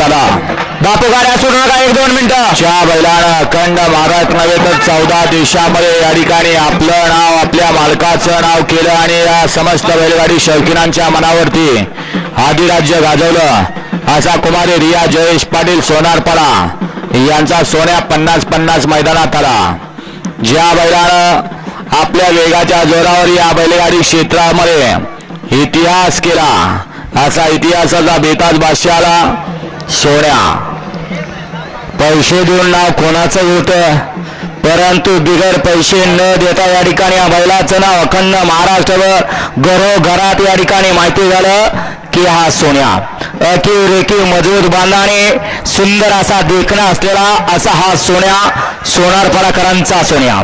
आला. बापू गाड्या सोडू नका, 1-2 मिनिटं. च्या बैलानं अखंड महाराष्ट्र नव्हे तर 14 देशामध्ये या ठिकाणी आपलं नाव, आपल्या मालकाचं नाव केलं आणि या समस्त बैलगाडी शौकीनांच्या मनावरती अधिराज्य गाजवलं. असा कुमारी रिया जयेश पाटील सोनारपाडा यांचा सोन्या 50-50 मैदानात आला. ज्या बैलानं आपल्या वेगाच्या जोरावर या बैलगाडी क्षेत्रामध्ये इतिहास केला, असा इतिहासाचा बेताज बादशाहला सोन्या. पैसे देऊन नाव कोणाचं होतं, परंतु बिगर पैसे न देता या ठिकाणी या बैलाचं नाव अखंड महाराष्ट्रभर घरोघरात या ठिकाणी माहिती झालं की हा सोन्या. अकीव रेखीव मजबूत बांधाने सुंदर असा देखणा असलेला असा हा सोन्या, सोनारपाडाकरांचा सोन्या.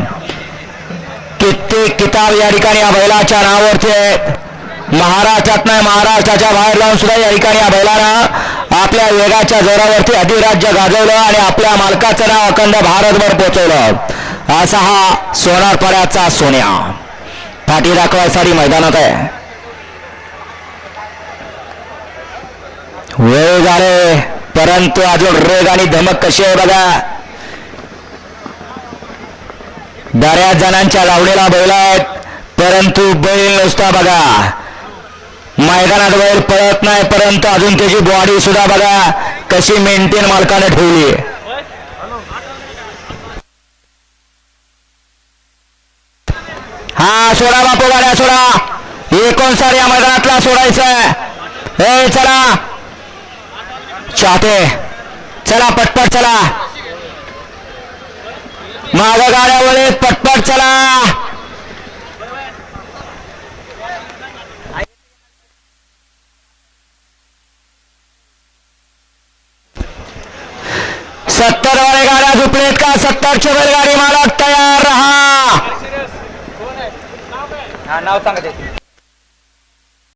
कित्येक किताब या ठिकाणी या बैलाच्या नावावरती आहेत. महाराष्ट्रात नाही, महाराष्ट्राच्या बाहेर लावून सुद्धा या ठिकाणी या बैलानं आपल्या वेगाच्या जोरावरती अधिराज्य गाजवलं आणि आपल्या मालकाचं नाव अखंड भारतभर पोहोचवलं. असा हा सोनारपाड्याचा सोन्या फाटी दाखवायसाठी मैदानात आहे. वेळ झाले, परंतु अजून रेग आणि धमक कशी आहे बघा. बऱ्याच जणांच्या लावणीला बैल आहेत, परंतु बैल नुसता बघा मैदानात बैल पळत नाही, परंतु अजून त्याची बॉडी सुद्धा बघा कशी मेंटेन मालकाने ठेवली. हा सोडा बापू गाड्या सोडा, 59 या मैदानातला सोडायचं. हे चला चाहते, चला पटपट चला, माग गाड्या वळीत पटपट चला. सत्तर वाले गाड्या झुपलेत का? 70ची बैलगाडी मालक तयार रहा. नाव सांगा.